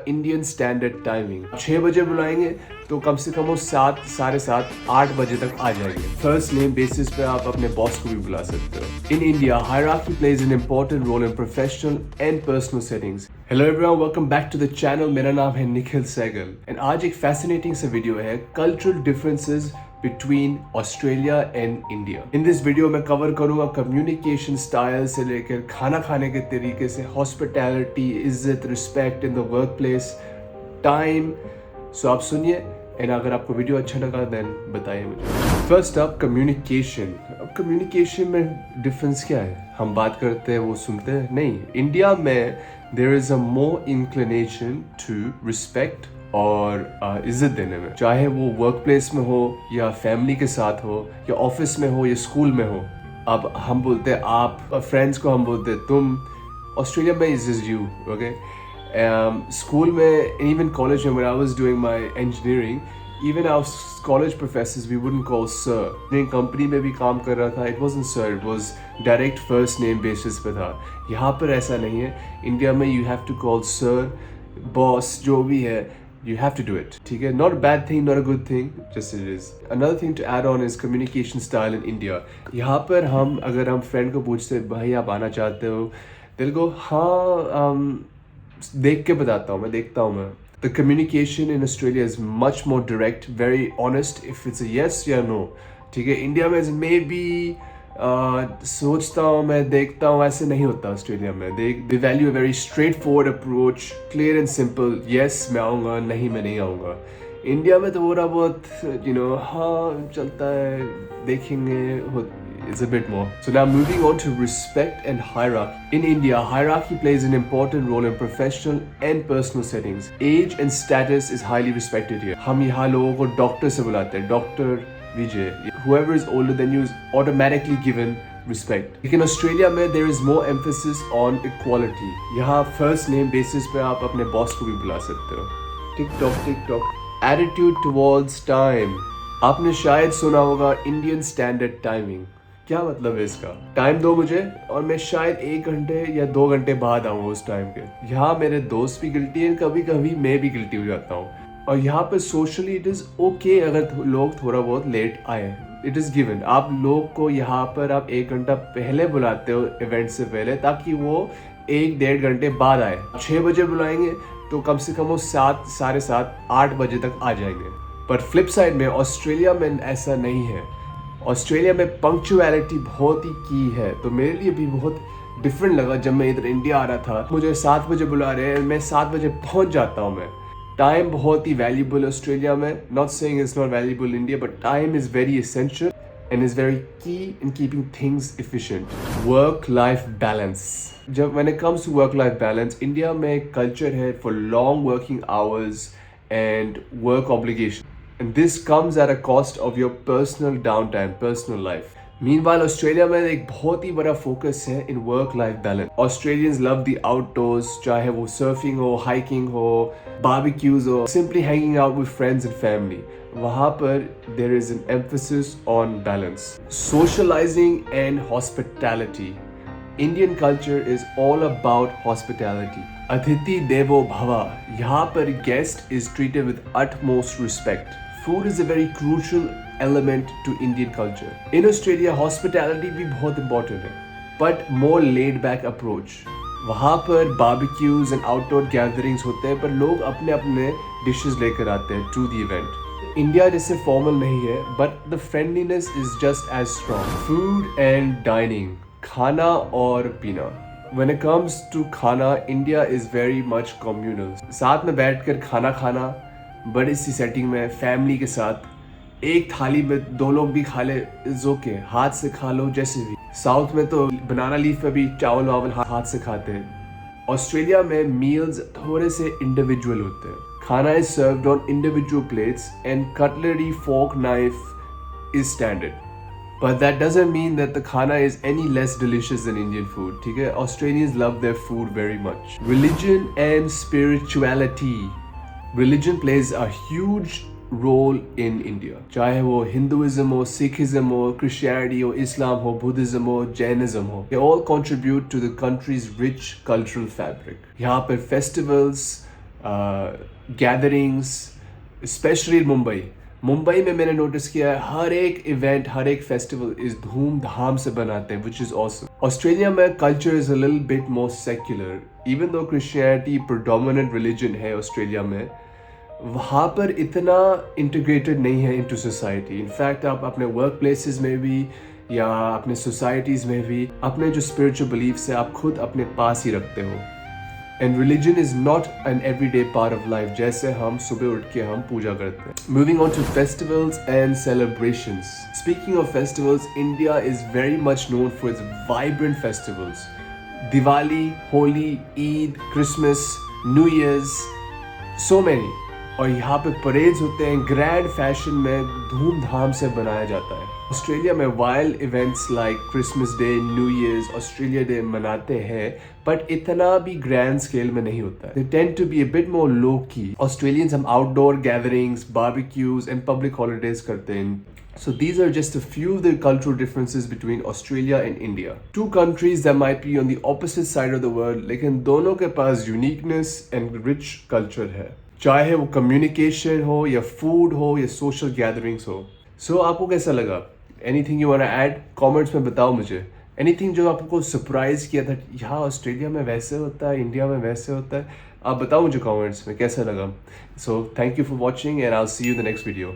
Indian standard timing 6 बजे बुलाएंगे तो कम से कम वो 7, साढ़े 7, 8 बजे तक आ जाएंगे। फर्स्ट नेम बेसिस पे आप अपने बॉस को भी बुला सकते हो। In India hierarchy plays an important role in professional and personal settings. Hello everyone, welcome back to the channel. मेरा नाम है निखिल सहगल एंड आज एक फैसिनेटिंग सा वीडियो है cultural differences between Australia and India. In this video मैं cover करूंगा communication style से लेकर खाना खाने के तरीके से हॉस्पिटैलिटी, इज्जत, respect in the work place, time. So आप सुनिए एंड अगर आपको वीडियो अच्छा लगा देन बताइए मुझे। First up communication. अब कम्युनिकेशन में डिफरेंस क्या है? हम बात करते हैं वो सुनते हैं? नहीं, इंडिया में there is a more inclination to respect और इज्जत देने में, चाहे वो वर्क प्लेस में हो या फैमिली के साथ हो या ऑफिस में हो या स्कूल में हो। अब हम बोलते हैं आप, फ्रेंड्स को हम बोलते हैं तुम। ऑस्ट्रेलिया में इज यू, ओके। स्कूल में, इवन कॉलेज में, when I was doing my engineering, even our college professors we wouldn't call sir. मैं कंपनी में भी काम कर रहा था, it wasn't sir, it was direct first name basis पे था। यहाँ पर ऐसा नहीं है। इंडिया में you have to call sir, boss, जो भी है, you have to do it, ठीक है? Not a bad thing, not a good thing, just it is. Another thing to add on is communication style in India. यहाँ पर हम अगर हम फ्रेंड को पूछते हैं भाई आप आना चाहते हो, दिल को हाँ देख के बताता हूँ, मैं देखता हूँ मैं। The communication in Australia is much more direct, very honest. If it's a yes या no, ठीक है? इंडिया में maybe सोचता हूँ मैं, देखता हूँ, ऐसे नहीं होता ऑस्ट्रेलिया में। they value a very straightforward approach, clear and simple. yes मैं आऊँगा, नहीं मैं नहीं आऊँगा। इंडिया में तो थोड़ा बहुत हाँ चलता है, देखेंगे, is a bit more. So now moving on to respect and hierarchy. In India, hierarchy plays an important role in professional and personal settings. Age and status is highly respected here. हम यहाँ लोगों को doctor से बुलाते हैं, doctor Vijay. Whoever is older than you is automatically given respect. लेकिन Australia में there is more emphasis on equality. यहाँ first name basis पे आप अपने बॉस को भी बुला सकते हो। Tick tock. Attitude towards time. आपने शायद सुना होगा इंडियन स्टैंडर्ड टाइमिंग। क्या मतलब है इसका? टाइम दो मुझे और मैं शायद 1 घंटे या 2 घंटे बाद आऊँगा उस टाइम के। यहाँ मेरे दोस्त भी गिल्टी हैं, कभी कभी मैं भी गिल्टी हो जाता हूँ। और यहाँ पे सोशली इट इज़ ओके अगर लोग थोड़ा बहुत लेट आए, इट इज़ गिवन। आप लोग को यहाँ पर आप 1 घंटा पहले बुलाते हो इवेंट से पहले, ताकि वो 1-1.5 घंटे बाद आए। 6 बजे बुलाएंगे तो कम से कम वो 7, साढ़े 7, 8 बजे तक आ जाएंगे। पर फ्लिप साइड में ऑस्ट्रेलिया में ऐसा नहीं है। ऑस्ट्रेलिया में पंक्चुअलिटी बहुत ही की है, तो मेरे लिए भी बहुत डिफरेंट लगा जब मैं इधर इंडिया आ रहा था। मुझे 7 बजे बुला रहे हैं, मैं 7 बजे पहुंच जाता हूं। मैं टाइम बहुत ही वैल्यूबल है ऑस्ट्रेलिया में। Not saying it's not valuable in India, but time is very essential and is very key in keeping things efficient. Work-life balance. जब when it comes to work-life balance, India में एक culture है for long working hours and work obligation. And this comes at a cost of your personal downtime, personal life. Meanwhile, Australia में एक बहुत ही बड़ा focus है in work-life balance. Australians love the outdoors, चाहे वो surfing हो, hiking हो, barbecues हो, simply hanging out with friends and family. वहाँ पर there is an emphasis on balance. Socializing and hospitality. Indian culture is all about hospitality. Athithi devo bhava. यहाँ पर guest is treated with utmost respect. Food is a very crucial element to Indian culture. In Australia, hospitality भी बहुत important है, but more laid back approach. वहाँ पर barbecues and outdoor gatherings होते हैं, पर लोग अपने अपने dishes लेकर आते हैं to the event. इंडिया जैसे फॉर्मल नहीं है, but the friendliness is just as strong. Food and dining. खाना और पीना. When it comes to खाना, India is very much communal. साथ में बैठकर खाना खाना, बड़ी सी सेटिंग में फैमिली के साथ एक थाली में 2 लोग भी खा ले, इट्स ओके। हाथ से खा लो जैसे भी। साउथ में तो बनाना लीफ में भी चावल वावल हाथ से खाते हैं। ऑस्ट्रेलिया में मील्स थोड़े से इंडिविजुअल होते हैं। खाना is served on individual plates and cutlery, fork, knife is standard. But that doesn't mean that the khana is any less delicious than Indian food. ठीक है? Australians love their food very much. Religion and spirituality. Religion plays a huge role in India. चाहे वो Hinduism हो, Sikhism हो, Christianity हो, Islam हो, Buddhism हो, Jainism हो, they all contribute to the country's rich cultural fabric. यहाँ पर festivals, गैदरिंग्स, स्पेशली मुंबई में मैंने नोटिस किया है हर एक इवेंट, हर एक फेस्टिवल इस धूमधाम से बनाते हैं, विच इज ऑसम। ऑस्ट्रेलिया में culture is a little bit more secular, even though Christianity predominant religion है ऑस्ट्रेलिया में, वहाँ पर इतना इंटीग्रेटेड नहीं है इनटू सोसाइटी। इनफैक्ट आप अपने वर्क प्लेसेस में भी या अपने सोसाइटीज़ में भी अपने जो स्पिरिचुअल बिलीफ्स है आप खुद अपने पास ही रखते हो। And religion is not an everyday part of life, जैसे हम सुबह उठ के हम पूजा करते हैं। Moving on to festivals and celebrations. Speaking of festivals, India is very much known for its vibrant festivals. Diwali, Holi, Eid, Christmas, new years, so many. और यहाँ पे परेड्स होते हैं, ग्रैंड फैशन में धूमधाम से बनाया जाता है। ऑस्ट्रेलिया में wild events like Christmas day, new years, Australia day मनाते हैं, बट इतना भी ग्रैंड स्केल में नहीं होता है। They tend to be a bit more low key. Australians हम outdoor gatherings, barbecues and public holidays करते हैं। So these are just a few of the cultural differences between Australia and India. Two countries that might be on the opposite side of the world, लेकिन दोनों के पास uniqueness and rich culture है। चाहे वो communication हो या food हो या सोशल गैदरिंग्स हो। सो आपको कैसा लगा? Anything you want to add? Comments में बताओ मुझे। एनीथिंग जो आपको सरप्राइज किया था, यहाँ ऑस्ट्रेलिया में वैसे होता है, इंडिया में वैसे होता है, आप बताओ मुझे कमेंट्स में कैसा लगा। So thank you for watching and I will see you in the next video.